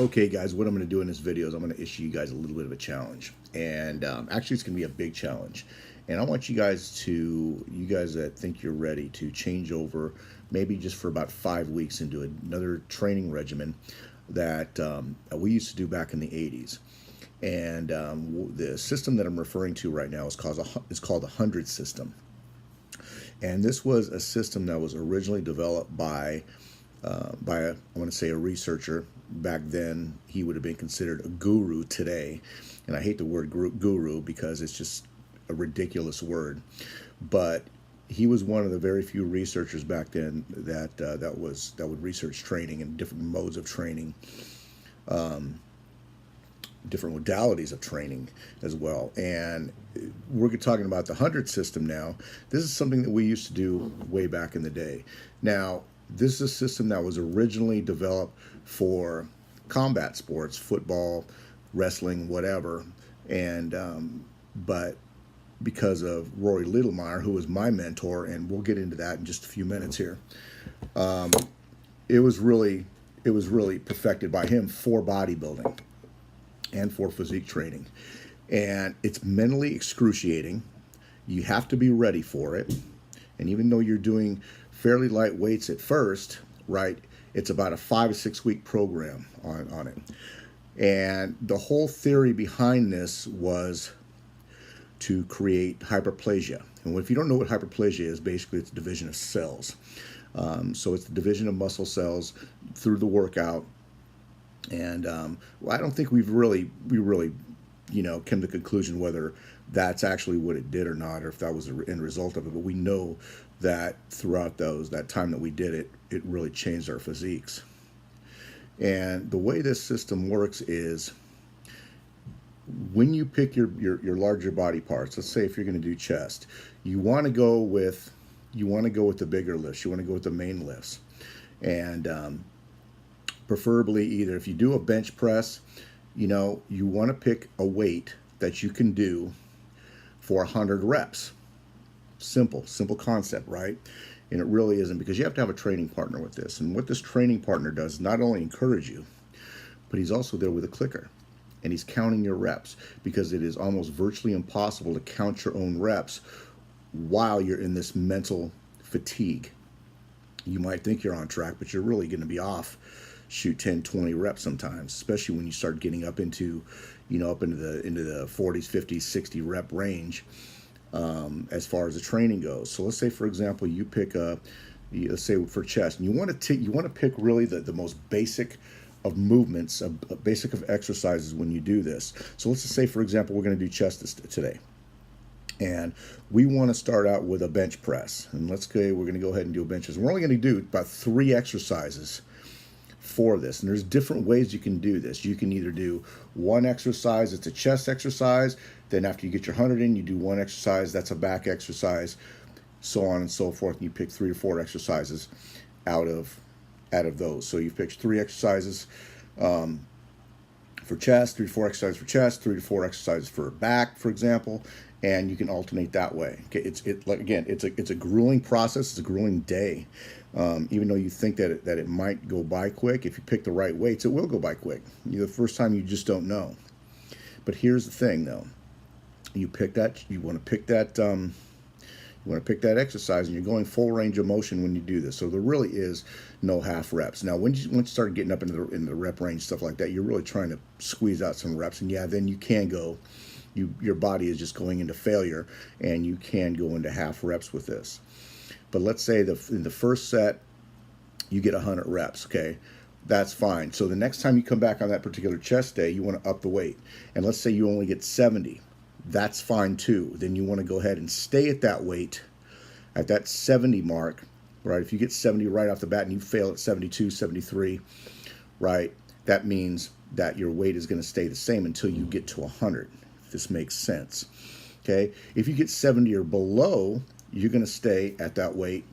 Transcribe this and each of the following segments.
Okay guys, what I'm going to do in this video is I'm going to issue you guys a little bit of a challenge, and actually it's going to be a big challenge, and I want you guys that think you're ready to change over maybe just for about 5 weeks into another training regimen that we used to do back in the 80s. And the system that I'm referring to right now is called the 100 system. And this was a system that was originally developed by I want to say a researcher. Back then, he would have been considered a guru today. And I hate the word guru because it's just a ridiculous word. But he was one of the very few researchers back then that would research training and different modes of training, different modalities of training as well. And we're talking about the 100 system now. This is something that we used to do way back in the day. Now, this is a system that was originally developed for combat sports, football, wrestling, whatever. And but because of Rory Littlemeyer, who was my mentor, and we'll get into that in just a few minutes here, it was really perfected by him for bodybuilding and for physique training. And it's mentally excruciating. You have to be ready for it. And even though you're doing fairly light weights at first, right, it's about a 5 to 6 week program on it. And the whole theory behind this was to create hyperplasia. And if you don't know what hyperplasia is, basically it's a division of cells. So it's the division of muscle cells through the workout. And I don't think we really came to the conclusion whether that's actually what it did or not, or if that was the end result of it. But we know that throughout that time that we did it, it really changed our physiques. And the way this system works is when you pick your larger body parts, let's say if you're going to do chest, you want to go with the bigger lifts. You want to go with the main lifts. And preferably either if you do a bench press, you want to pick a weight that you can do for 100 reps. Simple concept, right? And it really isn't, because you have to have a training partner with this. And what this training partner does is not only encourage you, but he's also there with a clicker. And he's counting your reps, because it is almost virtually impossible to count your own reps while you're in this mental fatigue. You might think you're on track, but you're really going to be off, shoot 10, 20 reps sometimes, especially when you start getting up into the 40s, 50s, 60 rep range as far as the training goes. So let's say, for example, you pick let's say for chest, and you want to pick really the most basic of movements, basic of exercises when you do this. So let's just say, for example, we're going to do chest today. And we want to start out with a bench press. And we're going to go ahead and do a bench press. We're only going to do about 3 exercises for this. And there's different ways you can do this. You can either do one exercise, it's a chest exercise. Then after you get your 100 in, you do one exercise, that's a back exercise, so on and so forth. And you pick 3 or 4 exercises out of those. So you've picked 3 exercises for chest, 3 to 4 exercises for chest, 3 to 4 exercises for back, for example, and you can alternate that way. Okay, it's a grueling process. It's a grueling day. Even though you think that it might go by quick, if you pick the right weights, it will go by quick. The first time you just don't know. But here's the thing, though. You want to pick that exercise, and you're going full range of motion when you do this. So there really is no half reps. Now, once you start getting up into the rep range, stuff like that, you're really trying to squeeze out some reps, and yeah, then you can go. Your body is just going into failure, and you can go into half reps with this. But let's say in the first set, you get 100 reps, okay? That's fine. So the next time you come back on that particular chest day, you want to up the weight. And let's say you only get 70. That's fine too. Then you want to go ahead and stay at that weight, at that 70 mark, right? If you get 70 right off the bat and you fail at 72, 73, right? That means that your weight is going to stay the same until you get to 100. If this makes sense, okay? If you get 70 or below, you're going to stay at that weight.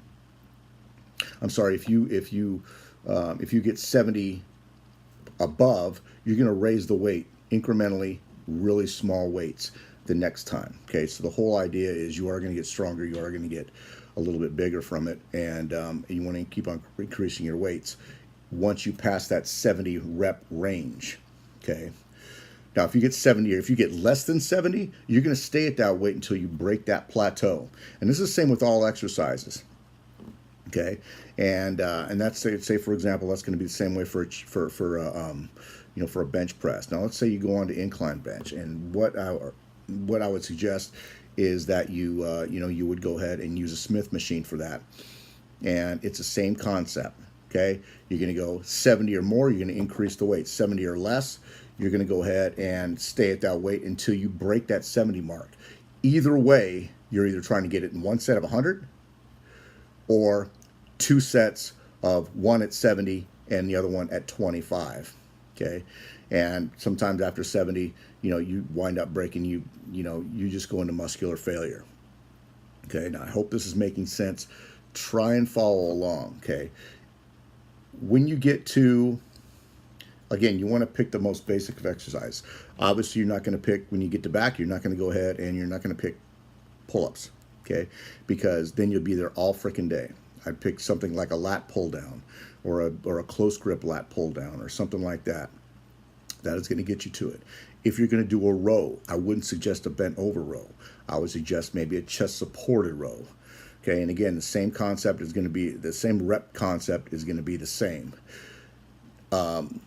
I'm sorry, if you get 70 above, you're going to raise the weight incrementally, really small weights the next time. Okay, so the whole idea is you are going to get stronger, you are going to get a little bit bigger from it, and you want to keep on increasing your weights once you pass that 70 rep range. Okay. Now, if you get 70 or if you get less than 70, you're going to stay at that weight until you break that plateau. And this is the same with all exercises. Okay. And that's, say for example, that's going to be the same way for a bench press. Now, let's say you go on to incline bench, and what I would suggest is that you would go ahead and use a Smith machine for that. And it's the same concept. Okay, you're going to go 70 or more, you're going to increase the weight. 70 or less, you're going to go ahead and stay at that weight until you break that 70 mark. Either way, you're either trying to get it in one set of 100 or two sets of one at 70 and the other one at 25. Okay, and sometimes after 70, you wind up breaking, you just go into muscular failure. Okay, now I hope this is making sense. Try and follow along. Okay. When you get to, again, you want to pick the most basic of exercise. Obviously, you're not going to pick, when you get to back, you're not going to go ahead and you're not going to pick pull-ups, okay? Because then you'll be there all freaking day. I'd pick something like a lat pull down or a close grip lat pull down or something like that. That is going to get you to it. If you're going to do a row, I wouldn't suggest a bent over row. I would suggest maybe a chest supported row. Okay, and again, the same concept is going to be, the same rep concept is going to be the same, and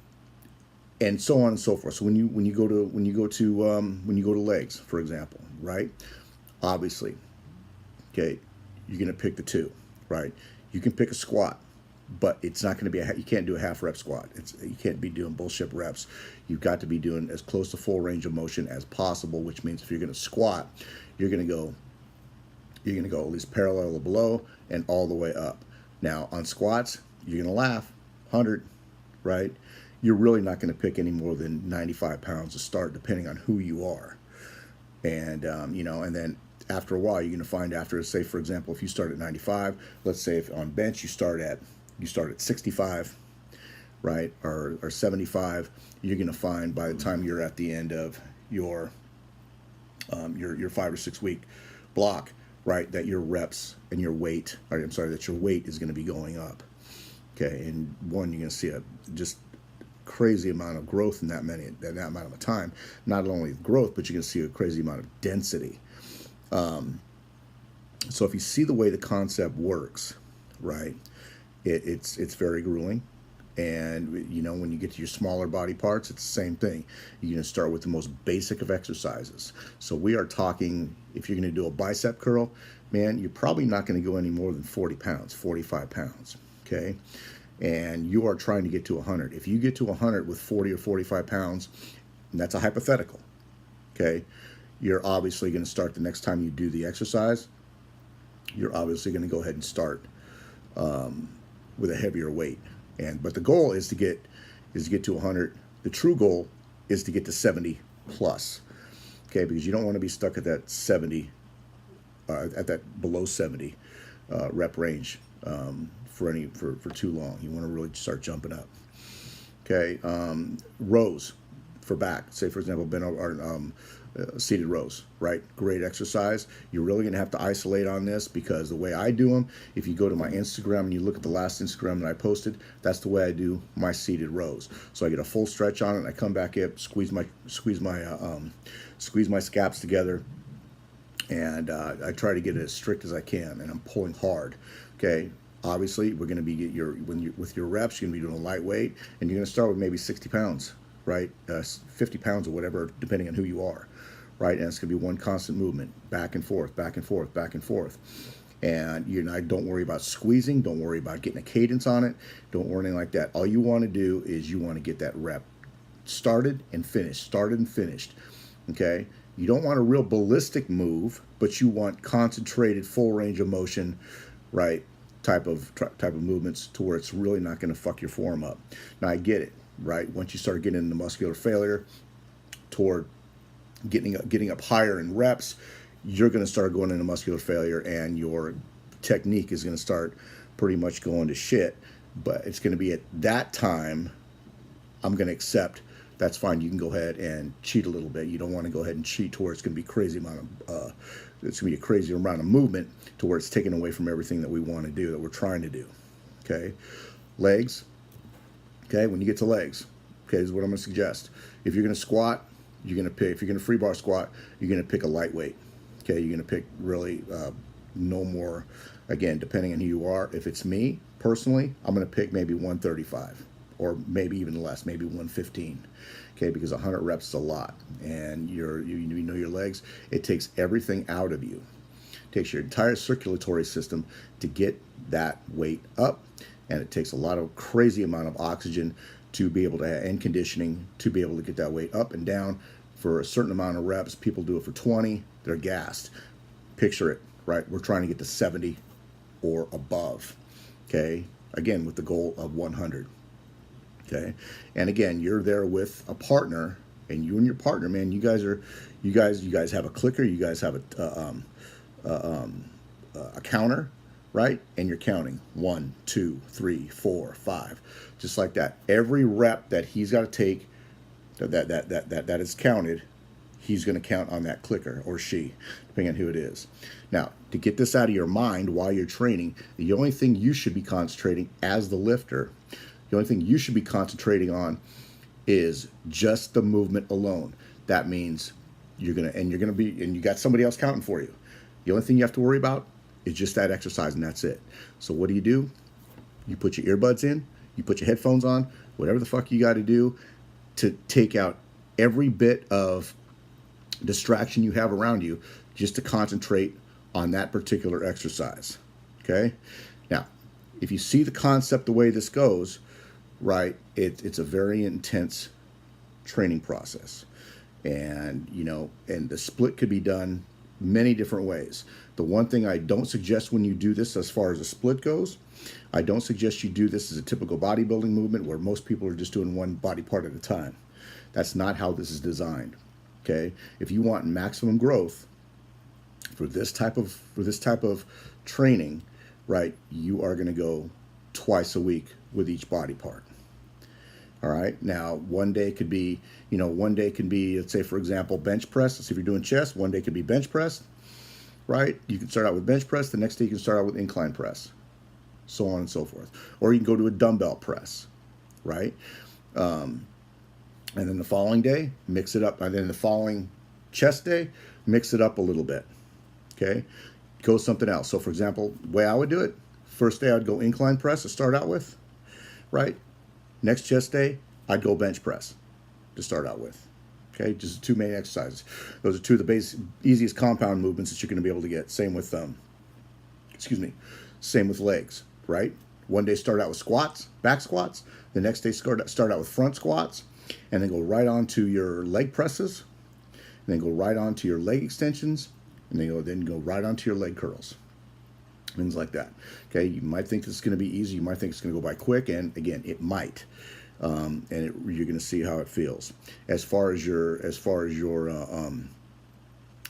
so on and so forth. So when you go to legs, for example, right? Obviously, okay, you're going to pick the two, right? You can pick a squat, but it's not going to be you can't do a half rep squat. You can't be doing bullshit reps. You've got to be doing as close to full range of motion as possible. Which means if you're going to squat, you're going to go at least parallel or below and all the way up. Now, on squats, you're going to laugh, 100, right? You're really not going to pick any more than 95 pounds to start, depending on who you are. And, and then after a while, you're going to find after, say, for example, if you start at 95, let's say if on bench you start at 65, right, or 75, you're going to find by the time you're at the end of your 5 or 6 week block, right, that your reps and your weight, that your weight is going to be going up. Okay, and one, you're going to see a just crazy amount of growth in that amount of time. Not only growth, but you're going to see a crazy amount of density. So if you see the way the concept works, right, it's very grueling. And when you get to your smaller body parts, it's the same thing. You're going to start with the most basic of exercises. So we are talking, if you're going to do a bicep curl, man, you're probably not going to go any more than 40 pounds, 45 pounds, okay? And you are trying to get to 100. If you get to 100 with 40 or 45 pounds, and that's a hypothetical, okay? You're obviously going to start the next time you do the exercise, you're obviously going to go ahead and start with a heavier weight. But the goal is to get to 100. The true goal is to get to 70 plus, okay? Because you don't want to be stuck at that 70, at that below 70 rep range for too long. You want to really start jumping up, okay? Rows for back, say for example, seated rows, right? Great exercise. You're really going to have to isolate on this because the way I do them, if you go to my Instagram and you look at the last Instagram that I posted, that's the way I do my seated rows. So I get a full stretch on it, and I come back up, squeeze my scaps together, and I try to get it as strict as I can, and I'm pulling hard. Okay. Obviously, we're going to be with your reps, you're going to be doing a lightweight, and you're going to start with maybe 60 pounds, right? 50 pounds or whatever, depending on who you are. Right, and it's going to be one constant movement, back and forth, back and forth, back and forth. And don't worry about squeezing, don't worry about getting a cadence on it, don't worry anything like that. All you want to do is you want to get that rep started and finished, okay? You don't want a real ballistic move, but you want concentrated, full range of motion, right, type of movements to where it's really not going to fuck your form up. Now, I get it, right? Once you start getting into muscular failure toward getting up higher in reps, you're going to start going into muscular failure, and your technique is going to start pretty much going to shit. But it's going to be at that time I'm going to accept that's fine. You can go ahead and cheat a little bit. You don't want to go ahead and cheat to where it's going to be crazy amount of it's going to be a crazy amount of movement to where it's taken away from everything that we want to do, that we're trying to do. Okay, legs. Okay, when you get to legs, okay, this is what I'm going to suggest. If you're going to squat, you're going to pick, if you're going to free bar squat, you're going to pick a lightweight. Okay, you're going to pick really no more, again, depending on who you are. If it's me, personally, I'm going to pick maybe 135 or maybe even less, maybe 115. Okay, because 100 reps is a lot. And you know your legs, it takes everything out of you. It takes your entire circulatory system to get that weight up. And it takes a lot of crazy amount of oxygen to be able to, and conditioning to be able to get that weight up and down for a certain amount of reps. People do it for 20, they're gassed. Picture it, right? We're trying to get to 70 or above, okay? Again, with the goal of 100, okay? And again, you're there with a partner, and you and your partner, man, you guys have a clicker, you guys have a counter, right? And you're counting 1, 2, 3, 4, 5, just like that. Every rep that he's got to take that is counted, he's going to count on that clicker, or she, depending on who it is. Now, to get this out of your mind while you're training, the only thing you should be concentrating as the lifter, the only thing you should be concentrating on is just the movement alone. That means you got somebody else counting for you. The only thing you have to worry about is just that exercise, and that's it. So what do? You put your earbuds in, you put your headphones on, whatever the fuck you got to do to take out every bit of distraction you have around you, just to concentrate on that particular exercise. Okay? Now, if you see the concept the way this goes, right, it's a very intense training process. And, and the split could be done many different ways. The one thing I don't suggest when you do this, as far as a split goes, I don't suggest you do this as a typical bodybuilding movement where most people are just doing one body part at a time. That's not how this is designed. Okay? If you want maximum growth for this type of training, right, you are going to go twice a week with each body part. All right. Now, one day could be, let's say, for example, bench press. Let's see, if you're doing chest, one day could be bench press, right? You can start out with bench press. The next day you can start out with incline press, so on and so forth. Or you can go to a dumbbell press, right? And then the following day, mix it up. And then the following chest day, mix it up a little bit, okay? Go something else. So, for example, the way I would do it, first day I'd go incline press to start out with, right? Next chest day, I'd go bench press to start out with. Okay, just two main exercises. Those are two of the easiest compound movements that you're going to be able to get. Same with same with legs, right? One day start out with squats, back squats. The next day start out with front squats, and then go right on to your leg presses, and then go right on to your leg extensions, and then go right on to your leg curls. Things like that. Okay, you might think this is going to be easy. You might think it's going to go by quick, and again, it might. You're going to see how it feels. As far as your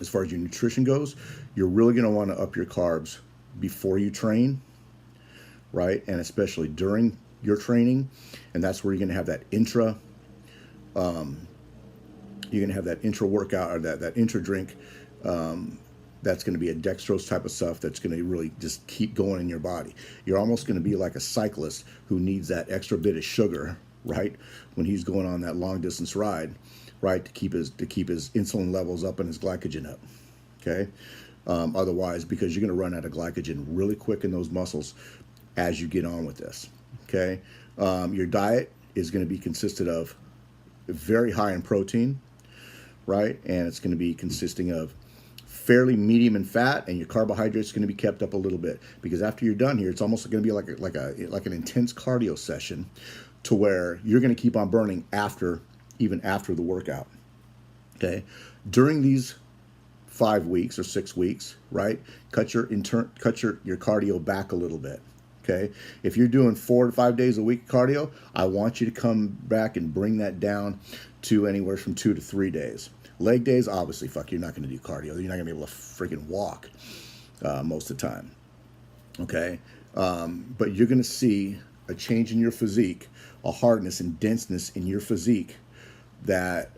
nutrition goes, you're really going to want to up your carbs before you train, right? And especially during your training, and that's where you're going to have that intra. You're going to have that intra workout, or that intra drink. That's going to be a dextrose type of stuff that's going to really just keep going in your body. You're almost going to be like a cyclist who needs that extra bit of sugar, right, when he's going on that long distance ride, right, to keep his insulin levels up and his glycogen up. Okay, otherwise, because you're going to run out of glycogen really quick in those muscles as you get on with this. Okay, your diet is going to be consisted of very high in protein, right, and it's going to be consisting of fairly medium in fat, and your carbohydrates are going to be kept up a little bit, because after you're done here, it's almost going to be like an intense cardio session, to where you're going to keep on burning even after the workout. Okay, during these 5 weeks or 6 weeks, right, cut your cardio back a little bit. Okay, if you're doing 4 to 5 days a week cardio, I want you to come back and bring that down to anywhere from 2 to 3 days. Leg days, obviously, you're not going to do cardio. You're not going to be able to freaking walk most of the time. Okay? But you're going to see a change in your physique, a hardness and denseness in your physique that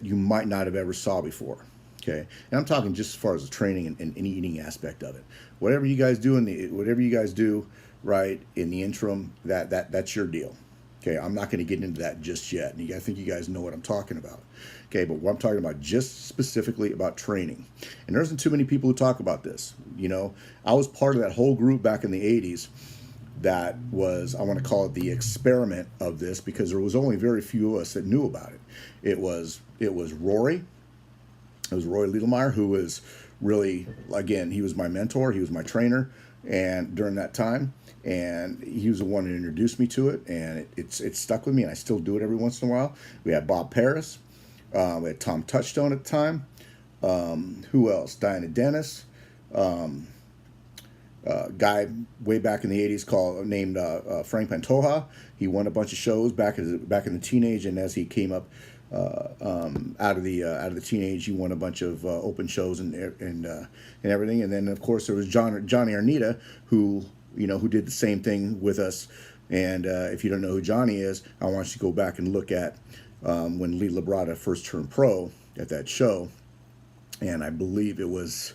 you might not have ever saw before. Okay? And I'm talking just as far as the training and eating aspect of it. Whatever you guys do, right, in the interim, that's your deal. Okay, I'm not going to get into that just yet. And I think you guys know what I'm talking about. Okay, but what I'm talking about just specifically about training. And there isn't too many people who talk about this. You know, I was part of that whole group back in the 80s that was, I want to call it the experiment of this, because there was only very few of us that knew about it. It was Rory. It was Roy Liedlmeyer, who was really, again, he was my mentor. He was my trainer, and during that time, and he was the one who introduced me to it, and it stuck with me, and I still do it every once in a while. We had Bob Paris. We had Tom Touchstone at the time. Who else? Diana Dennis. Guy way back in the 80s named Frank Pantoja. He won a bunch of shows back in the teenage, and as he came up out of the teenage, he won a bunch of open shows and everything. And then of course there was Johnny Arnita, who did the same thing with us. And if you don't know who Johnny is, I want you to go back and look at when Lee Labrada first turned pro at that show, and I believe it was,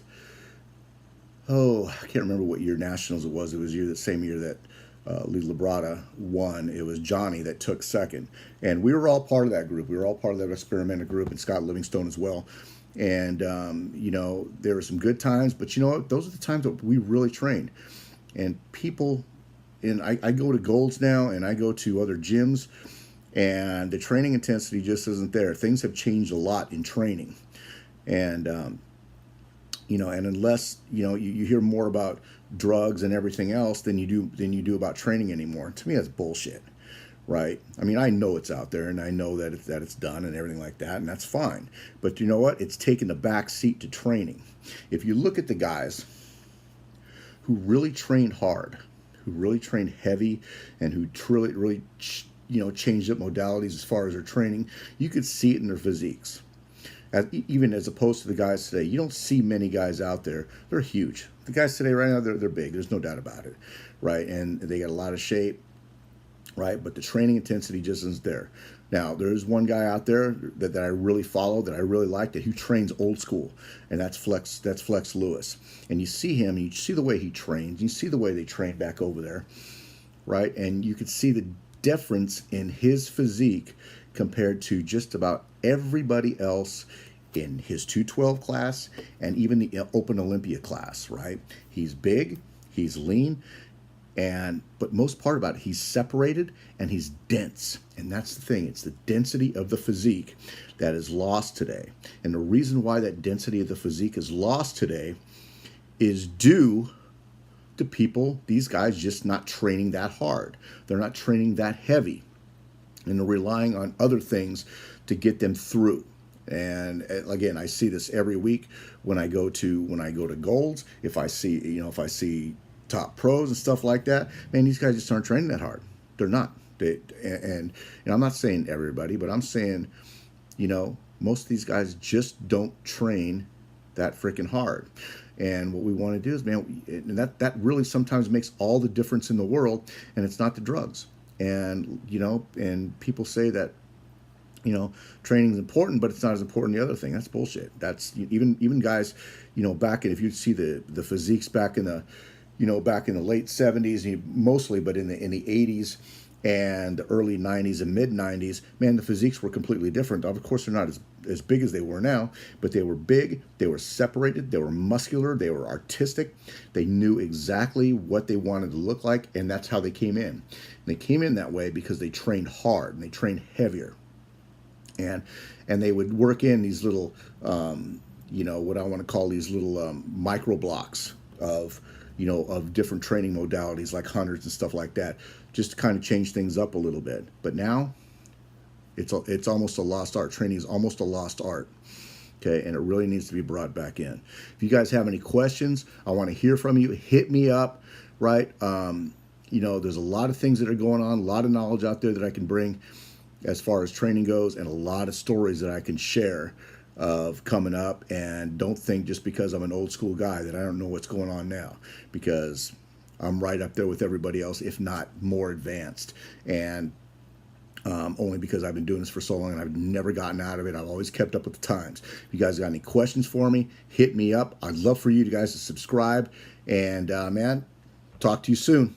I can't remember what year Nationals it was. It was the same year that Lee Labrada won. It was Johnny that took second. And we were all part of that group. We were all part of that experimental group, and Scott Livingstone as well. And, there were some good times, but you know what? Those are the times that we really trained. And people, I go to Gold's now, and I go to other gyms, and the training intensity just isn't there. Things have changed a lot in training. And, and unless you hear more about drugs and everything else than you do about training anymore. To me, that's bullshit, right? I mean, I know it's out there, and I know that it's done and everything like that, and that's fine. But you know what? It's taken the back seat to training. If you look at the guys who really trained hard, who really trained heavy, and who really changed up modalities as far as their training, you could see it in their physiques. Even as opposed to the guys today, you don't see many guys out there. They're huge. The guys today right now, they're big. There's no doubt about it, right? And they got a lot of shape, right? But the training intensity just isn't there. Now, there's one guy out there that I really follow, that I really like, that who trains old school, and that's Flex Lewis. And you see him, and you see the way he trains. You see the way they train back over there, right? And you could see the difference in his physique compared to just about everybody else in his 212 class and even the Open Olympia class, right? He's big, he's lean, but most part about it, he's separated and he's dense. And that's the thing. It's the density of the physique that is lost today. And the reason why that density of the physique is lost today is due to these guys just not training that hard. They're not training that heavy. And they're relying on other things to get them through. And again, I see this every week when I go to Gold's. If I see top pros and stuff like that, man, these guys just aren't training that hard. They're not. And I'm not saying everybody, but I'm saying, most of these guys just don't train that freaking hard. And what we want to do is, man, and that really sometimes makes all the difference in the world. And it's not the drugs. And, and people say that, training is important, but it's not as important as the other thing. That's bullshit. That's even guys, back in, if you see the physiques back in the, back in the late 70s, mostly, but in the 80s and the early 90s and mid 90s, man, the physiques were completely different. Of course, they're not as big as they were now, but they were big, they were separated, they were muscular, they were artistic. They knew exactly what they wanted to look like, and that's how they came in. And they came in that way because they trained hard and they trained heavier. And they would work in these little, what I want to call these little micro blocks of different training modalities like 100's and stuff like that, just to kind of change things up a little bit. But now it's almost a lost art. Training is almost a lost art. Okay, and it really needs to be brought back in. If you guys have any questions, I want to hear from you. Hit me up, right? There's a lot of things that are going on, a lot of knowledge out there that I can bring as far as training goes, and a lot of stories that I can share of coming up. And don't think just because I'm an old school guy that I don't know what's going on now, because I'm right up there with everybody else, if not more advanced. And only because I've been doing this for so long and I've never gotten out of it. I've always kept up with the times. If you guys got any questions for me, hit me up. I'd love for you guys to subscribe. And man, talk to you soon.